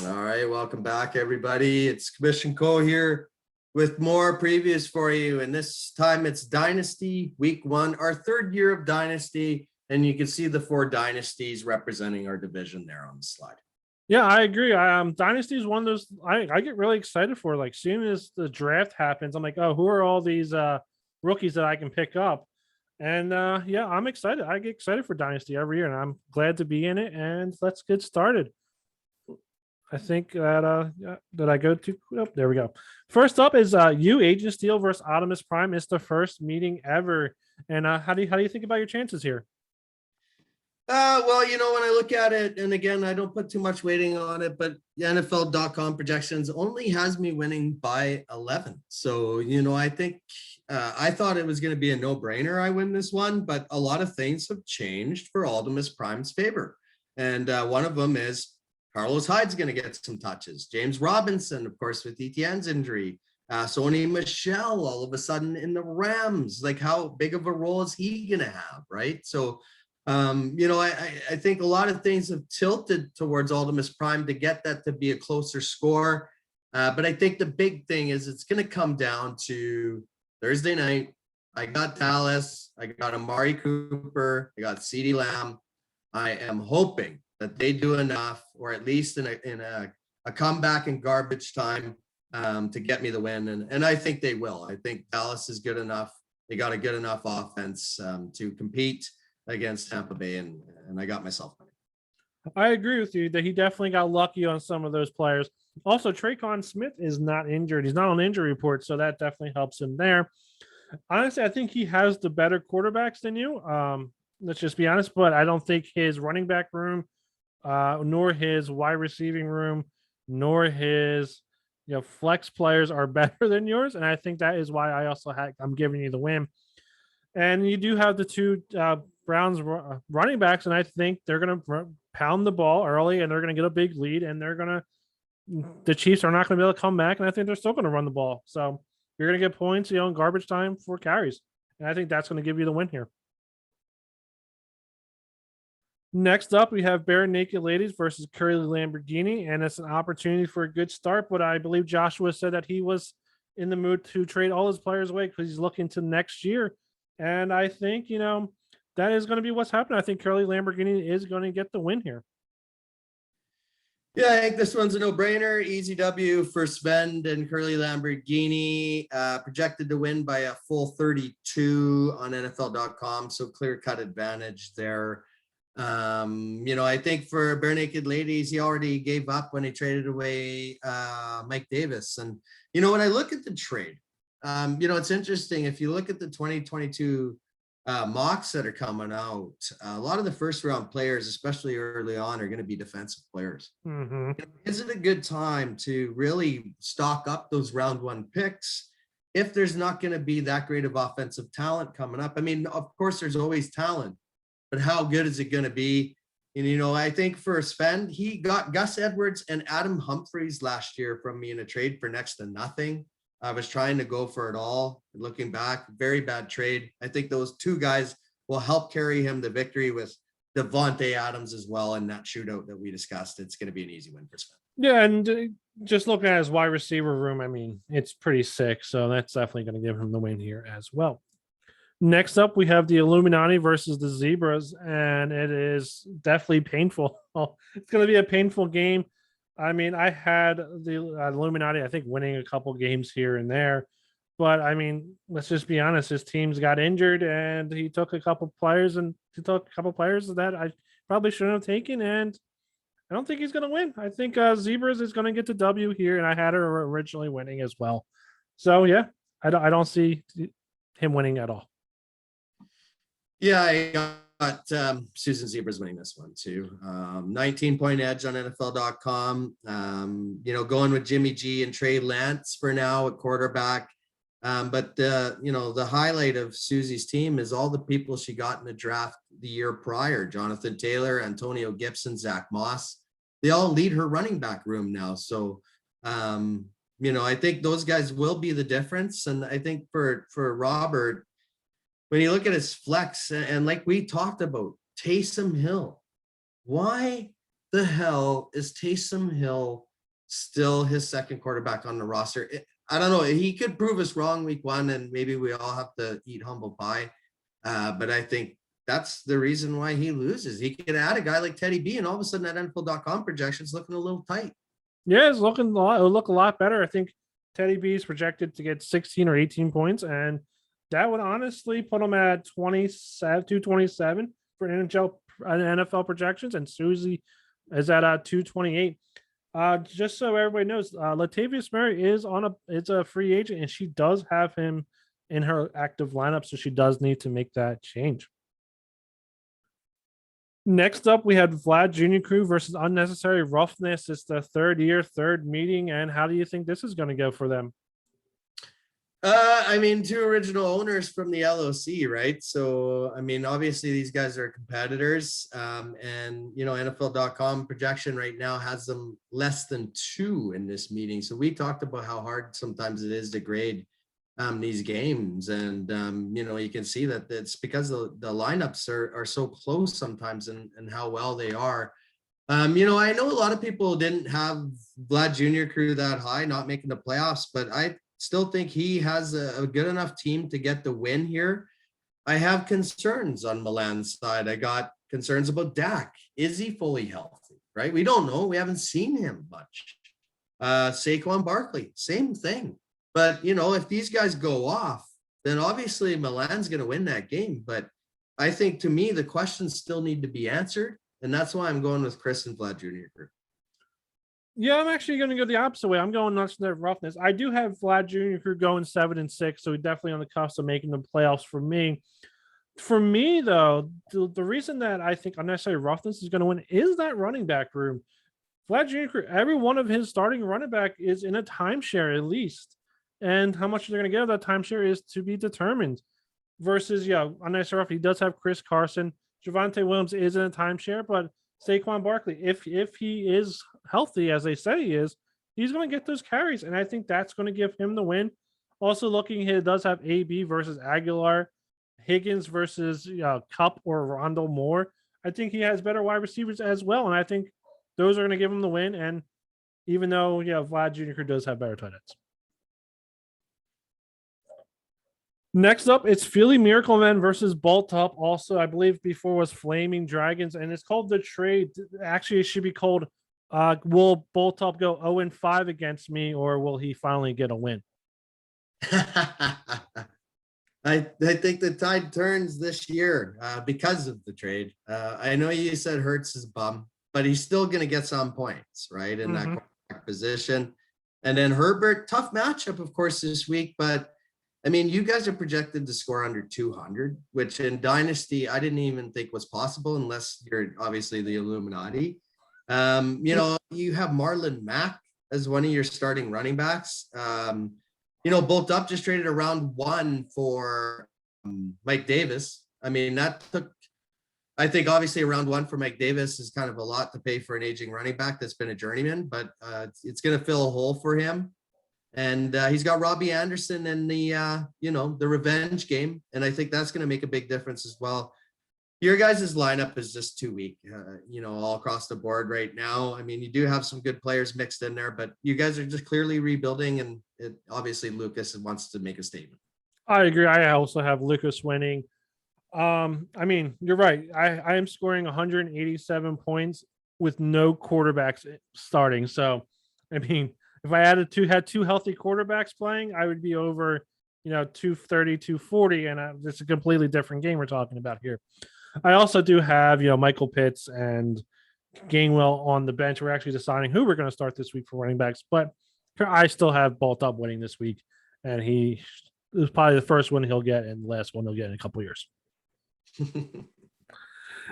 All right, welcome back, everybody. It's Commission Co here with more previews for you. And this time it's Dynasty Week 1, our third year of Dynasty. And you can see the 4 dynasties representing our division there on the slide. Yeah, I agree. Dynasty is one of those I get really excited for. Like, soon as the draft happens, I'm like, oh, who are all these rookies that I can pick up? And yeah, I'm excited. I get excited for Dynasty every year, and I'm glad to be in it. And let's get started. I think that did I go to? Oh, there we go. First up is Agent Steel versus Optimus Prime. It's the first meeting ever. And how do you think about your chances here? Well, when I look at it, and again, I don't put too much weighting on it, but the NFL.com projections only has me winning by 11. So, I think I thought it was going to be a no-brainer. I win this one, but a lot of things have changed for Optimus Prime's favor. And one of them is Carlos Hyde's going to get some touches. James Robinson, of course, with Etienne's injury. Sony Michel, all of a sudden in the Rams. Like, how big of a role is he going to have, right? So, I think a lot of things have tilted towards Optimus Prime to get that to be a closer score. But I think the big thing is it's going to come down to Thursday night. I got Dallas. I got Amari Cooper. I got CeeDee Lamb. I am hoping that they do enough, or at least in a comeback in garbage time, to get me the win. And I think they will. I think Dallas is good enough. They got a good enough offense to compete against Tampa Bay, and I got myself money. I agree with you that he definitely got lucky on some of those players. Also, Traquan Smith is not injured. He's not on injury report, so that definitely helps him there. Honestly, I think he has the better quarterbacks than you. Let's just be honest, but I don't think his running back room, nor his wide receiving room, nor his flex players are better than yours. And I think that is why I'm giving you the win. And you do have the two Browns running backs, and I think they're going to pound the ball early, and they're going to get a big lead, and the Chiefs are not going to be able to come back, and I think they're still going to run the ball. So you're going to get points, in garbage time for carries, and I think that's going to give you the win here. Next up, we have Bare Naked Ladies versus Curly Lamborghini, and it's an opportunity for a good start, but I believe Joshua said that he was in the mood to trade all his players away because he's looking to next year. And I think, that is going to be what's happening. I think Curly Lamborghini is going to get the win here. Yeah, I think this one's a no-brainer. Easy W for Sven and Curly Lamborghini, projected to win by a full 32 on NFL.com. So clear-cut advantage there. I think for Bare Naked Ladies, he already gave up when he traded away Mike Davis. And, when I look at the trade, it's interesting. If you look at the 2022 mocks that are coming out, a lot of the first round players, especially early on, are going to be defensive players. Mm-hmm. Is it a good time to really stock up those round 1 picks if there's not going to be that great of offensive talent coming up? I mean, of course, there's always talent, but how good is it going to be? And, I think for Sven, he got Gus Edwards and Adam Humphries last year from me in a trade for next to nothing. I was trying to go for it all. Looking back, very bad trade. I think those 2 guys will help carry him the victory with Devontae Adams as well in that shootout that we discussed. It's going to be an easy win for Sven. Yeah, and just looking at his wide receiver room, I mean, it's pretty sick. So that's definitely going to give him the win here as well. Next up, we have the Illuminati versus the Zebras, and it is definitely painful. It's going to be a painful game. I mean, I had the Illuminati, I think, winning a couple games here and there. But, I mean, let's just be honest. His teams got injured, and he took a couple players that I probably shouldn't have taken, and I don't think he's going to win. I think Zebras is going to get the W here, and I had her originally winning as well. So, yeah, I don't see him winning at all. Yeah, I got Susan Zebras winning this one too. 19-point edge on NFL.com. Going with Jimmy G and Trey Lance for now at quarterback. But the highlight of Susie's team is all the people she got in the draft the year prior: Jonathan Taylor, Antonio Gibson, Zach Moss. They all lead her running back room now. So, I think those guys will be the difference. And I think for Robert, when you look at his flex, and like we talked about, Taysom Hill, why the hell is Taysom Hill still his second quarterback on the roster. I don't know. He could prove us wrong week 1, and maybe we all have to eat humble pie. But I think that's the reason why he loses. He could add a guy like Teddy B, and all of a sudden that NFL.com projection's looking a little tight. Yeah, it's looking a lot. It'll look a lot better. I think Teddy B is projected to get 16 or 18 points, and that would honestly put him at 227 for NFL projections, and Susie is at 228. Just so everybody knows, Latavius Murray is a free agent, and she does have him in her active lineup, so she does need to make that change. Next up, we had Vlad Junior Crew versus Unnecessary Roughness. It's the third meeting, and how do you think this is going to go for them? I mean, 2 original owners from the LOC, right? So, I mean, obviously these guys are competitors, and NFL.com projection right now has them less than 2 in this meeting. So we talked about how hard sometimes it is to grade these games, and you can see that it's because the lineups are so close sometimes, and how well they are. I know a lot of people didn't have Vlad Jr. Crew that high, not making the playoffs, but I still think he has a good enough team to get the win here. I have concerns on Milan's side. I got concerns about Dak. Is he fully healthy? Right? We don't know. We haven't seen him much. Saquon Barkley, same thing. But, if these guys go off, then obviously Milan's going to win that game. But I think, to me, the questions still need to be answered. And that's why I'm going with Chris and Vlad Jr. Yeah, I'm actually going to go the opposite way. I'm going Unnecessary Roughness. I do have Vlad Jr. going 7-6, so definitely on the cusp of making the playoffs for me. For me, though, the reason that I think Unnecessary Roughness is going to win is that running back room. Vlad Jr., every one of his starting running back is in a timeshare at least. And how much they're going to get of that timeshare is to be determined. Versus, Unnecessary Roughness, he does have Chris Carson. Javonte Williams is in a timeshare, but Saquon Barkley, if he is healthy, as they say he is, he's going to get those carries. And I think that's going to give him the win. Also looking, he does have AB versus Aguilar, Higgins versus Cup or Randall Moore. I think he has better wide receivers as well. And I think those are going to give him the win. And even though, Vlad Jr. does have better tight ends. Next up, it's Philly Miracle Men versus Bolt Up. Also, I believe before was Flaming Dragons, and it's called the trade. Actually, it should be called will Bolt Up go 0-5 against me, or will he finally get a win? I think the tide turns this year because of the trade. I know you said Hurts is bum, but he's still going to get some points, right, in that position. And then Herbert, tough matchup, of course, this week, but I mean, you guys are projected to score under 200, which in Dynasty, I didn't even think was possible unless you're obviously the Illuminati. You have Marlon Mack as one of your starting running backs. Bolt Up just traded a round 1 for Mike Davis. I mean, I think obviously a round 1 for Mike Davis is kind of a lot to pay for an aging running back that's been a journeyman, but it's going to fill a hole for him. And he's got Robbie Anderson in the revenge game. And I think that's going to make a big difference as well. Your guys' lineup is just too weak, all across the board right now. I mean, you do have some good players mixed in there, but you guys are just clearly rebuilding. And obviously Lucas wants to make a statement. I agree. I also have Lucas winning. I mean, you're right. I am scoring 187 points with no quarterbacks starting. So, I mean, if I had two healthy quarterbacks playing, I would be over, 230, 240, and it's a completely different game we're talking about here. I also do have, Michael Pitts and Gainwell on the bench. We're actually deciding who we're going to start this week for running backs, but I still have Bolt Up winning this week, and he is probably the first one he'll get and the last one he'll get in a couple of years.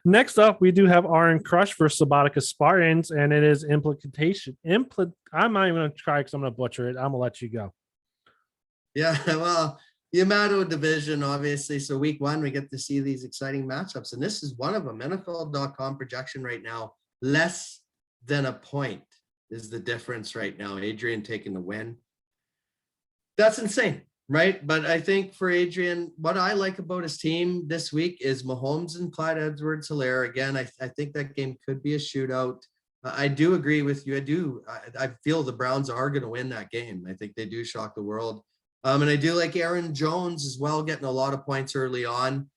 Next up, we do have Iron Crush for Sabatica Spartans, and it is implication. I'm not even going to try because I'm going to butcher it. I'm going to let you go. Yeah, well, the Yamato division, obviously. So week 1, we get to see these exciting matchups, and this is one of them. NFL.com projection right now, less than a point is the difference right now. Adrian taking the win. That's insane. Right. But I think for Adrian, what I like about his team this week is Mahomes and Clyde Edwards-Helaire. Again, I think that game could be a shootout. I do agree with you. I feel the Browns are going to win that game. I think they do shock the world. And I do like Aaron Jones as well, getting a lot of points early on.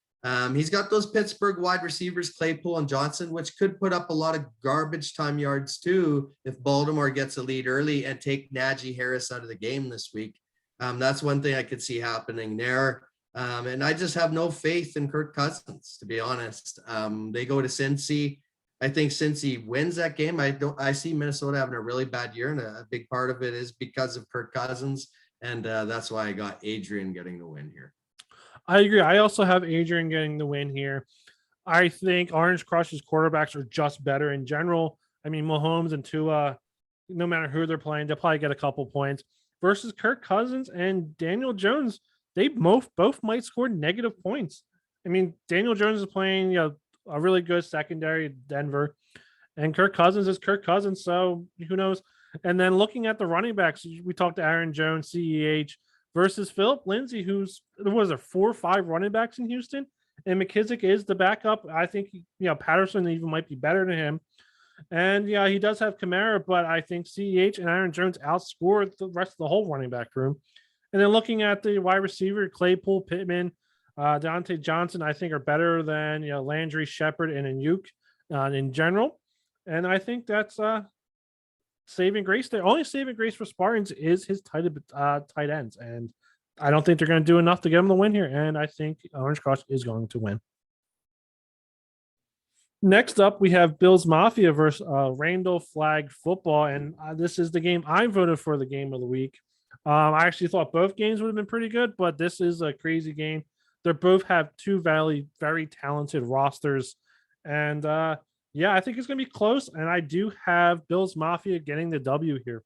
He's got those Pittsburgh wide receivers, Claypool and Johnson, which could put up a lot of garbage time yards too if Baltimore gets a lead early and take Najee Harris out of the game this week. That's one thing I could see happening there. And I just have no faith in Kirk Cousins, to be honest. They go to Cincy. I think Cincy wins that game. I see Minnesota having a really bad year, and a big part of it is because of Kirk Cousins. And that's why I got Adrian getting the win here. I agree. I also have Adrian getting the win here. I think Orange Crush's quarterbacks are just better in general. I mean, Mahomes and Tua, no matter who they're playing, they'll probably get a couple points. Versus Kirk Cousins and Daniel Jones, they both might score negative points. I mean, Daniel Jones is playing a really good secondary, Denver, and Kirk Cousins is Kirk Cousins, so who knows? And then looking at the running backs, we talked to Aaron Jones, CEH, versus Philip Lindsay, who's, there was 4 or 5 running backs in Houston, and McKissick is the backup. I think, Patterson even might be better than him. And yeah, he does have Kamara, but I think CEH and Aaron Jones outscored the rest of the whole running back room. And then looking at the wide receiver, Claypool, Pittman, Deontay Johnson, I think are better than Landry, Shepard, and Ayuk in general. And I think that's saving grace. The only saving grace for Spartans is his tight ends, and I don't think they're going to do enough to get him the win here. And I think Orange Crush is going to win. Next up, we have Bills Mafia versus Randall Flag Football, and this is the game I voted for the game of the week. I actually thought both games would have been pretty good, but this is a crazy game. They both have two very talented rosters, and yeah, I think it's going to be close, and I do have Bills Mafia getting the W here.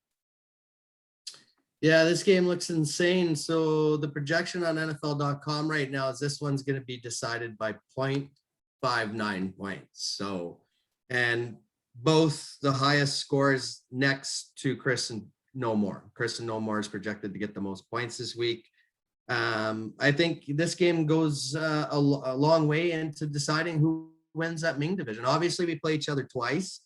Yeah, this game looks insane. So the projection on NFL.com right now is this one's going to be decided by 0.59 points. So, and both the highest scores next to Chris and No More. Chris and No More is projected to get the most points this week. I think this game goes a long way into deciding who wins that Ming division. Obviously, we play each other twice.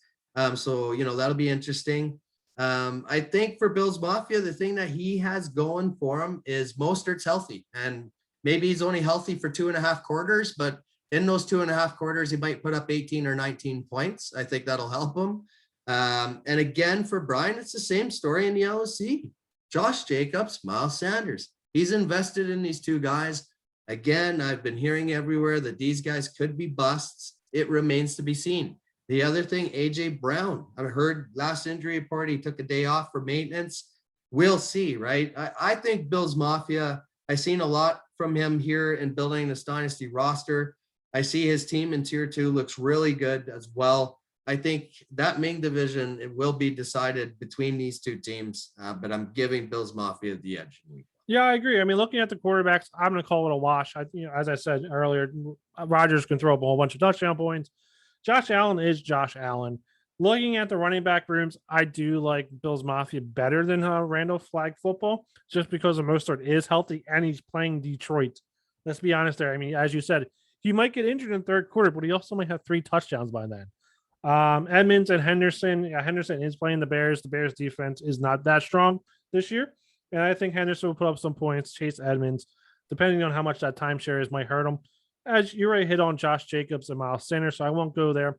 So, that'll be interesting. I think for Bills Mafia, the thing that he has going for him is Mostert's healthy. And maybe he's only healthy for 2.5 quarters, but in those 2.5 quarters, he might put up 18 or 19 points. I think that'll help him. And again, for Brian, it's the same story in the LOC. Josh Jacobs, Miles Sanders. He's invested in these two guys. Again, I've been hearing everywhere that these guys could be busts. It remains to be seen. The other thing, AJ Brown, I heard last injury report, he took a day off for maintenance. We'll see, right? I think Bills Mafia, I've seen a lot from him here in building this dynasty roster. I see his team in tier 2 looks really good as well. I think that Ming division, it will be decided between these two teams, but I'm giving Bills Mafia the edge. Yeah, I agree. I mean, looking at the quarterbacks, I'm going to call it a wash. As I said earlier, Rodgers can throw up a whole bunch of touchdown points. Josh Allen is Josh Allen. Looking at the running back rooms, I do like Bills Mafia better than Randall Flag Football, just because Mostert is healthy and he's playing Detroit. Let's be honest there. I mean, as you said, he might get injured in the third quarter, but he also might have 3 touchdowns by then. Edmonds and Henderson. Yeah, Henderson is playing the Bears. The Bears defense is not that strong this year. And I think Henderson will put up some points. Chase Edmonds, depending on how much that timeshare is, might hurt him. As you already hit on Josh Jacobs and Miles Sanders, so I won't go there.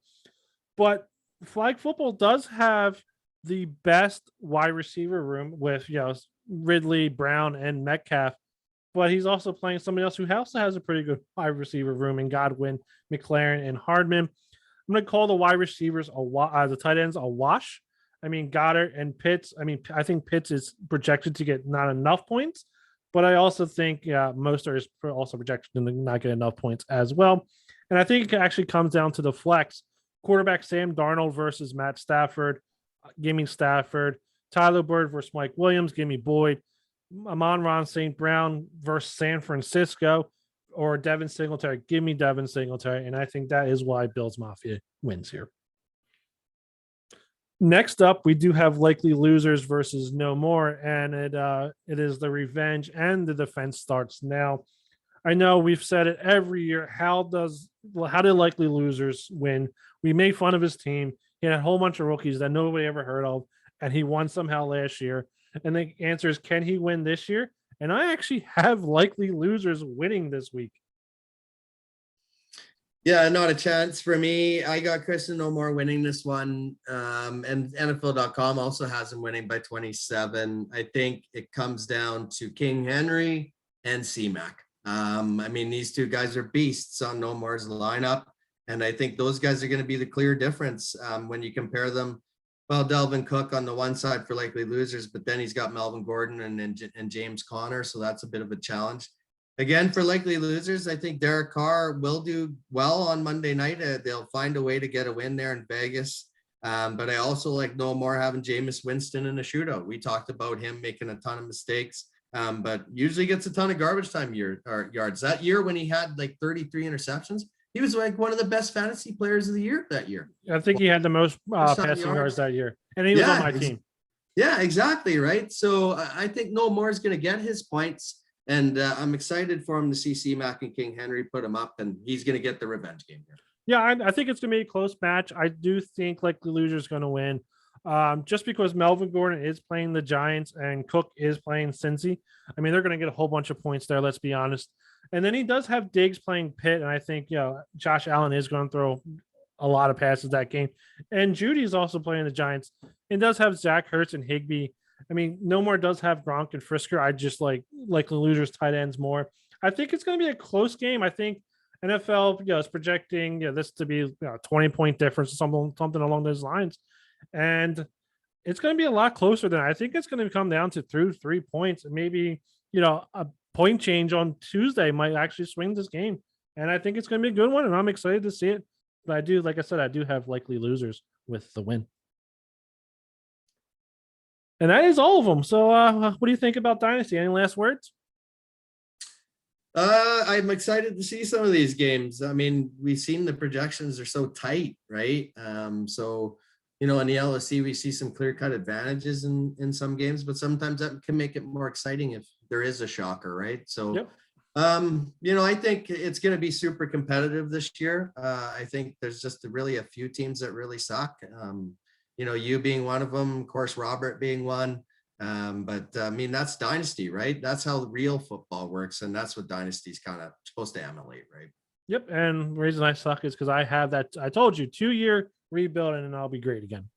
But flag football does have the best wide receiver room with Ridley, Brown, and Metcalf. But he's also playing somebody else who also has a pretty good wide receiver room in Godwin, McLaren, and Hardman. I'm going to call the wide receivers the tight ends a wash. I mean, Goddard and Pitts. I mean, I think Pitts is projected to get not enough points, but I also think Mostert is also projected to not get enough points as well. And I think it actually comes down to the flex. Quarterback Sam Darnold versus Matt Stafford. Give me Stafford. Tyler Bird versus Mike Williams. Give me Boyd. Amon-Ra St. Brown versus San Francisco. Or Devin Singletary. Give me Devin Singletary. And I think that is why Bills Mafia wins here. Next up, we do have likely losers versus No More, and it is the revenge and the defense starts now. I know we've said it every year. How do likely losers win? We made fun of his team. He had a whole bunch of rookies that nobody ever heard of, and he won somehow last year. And the answer is, can he win this year? And I actually have likely losers winning this week. Yeah, not a chance for me. I got Christian No More winning this one. And NFL.com also has him winning by 27. I think it comes down to King Henry and C-Mac. I mean, these two guys are beasts on No More's lineup. And I think those guys are going to be the clear difference when you compare them. Well, Delvin Cook on the one side for likely losers, but then he's got Melvin Gordon and James Conner. So that's a bit of a challenge. Again, for likely losers, I think Derek Carr will do well on Monday night. They'll find a way to get a win there in Vegas. But I also like No More having Jameis Winston in a shootout. We talked about him making a ton of mistakes, but usually gets a ton of garbage time yards. That year when he had like 33 interceptions, he was like one of the best fantasy players of the year that year. I think he had the most passing yards that year, and he was on my team. Yeah, exactly. Right. So I think No More is going to get his points. And I'm excited for him to see C-Mac and King Henry put him up, and he's going to get the revenge game here. Yeah, I think it's going to be a close match. I do think like the loser's going to win, just because Melvin Gordon is playing the Giants and Cook is playing Cincy. I mean, they're going to get a whole bunch of points there, let's be honest. And then he does have Diggs playing Pitt, and I think, Josh Allen is going to throw a lot of passes that game. And Judy's also playing the Giants and does have Zach Ertz and Higbee. I mean, No More does have Gronk and Frisker. I just like the losers tight ends more. I think it's going to be a close game. I think NFL is projecting this to be 20-point difference, something along those lines. And it's going to be a lot closer than I think it's going to come down to through 3 points. Maybe, a point change on Tuesday might actually swing this game. And I think it's going to be a good one, and I'm excited to see it. But I do, like I said, I do have likely losers with the win. And that is all of them. So what do you think about Dynasty? Any last words? I'm excited to see some of these games. I mean, we've seen the projections are so tight, right? So, in the LOC, we see some clear-cut advantages in some games, but sometimes that can make it more exciting if there is a shocker, right? So, Yep. I think it's going to be super competitive this year. I think there's just really a few teams that really suck. You being one of them, of course, Robert being one. But I mean, that's Dynasty, right? That's how real football works. And that's what Dynasty's kind of supposed to emulate, right? Yep. And the reason I suck is because I have that, I told you, 2-year rebuild, and then I'll be great again.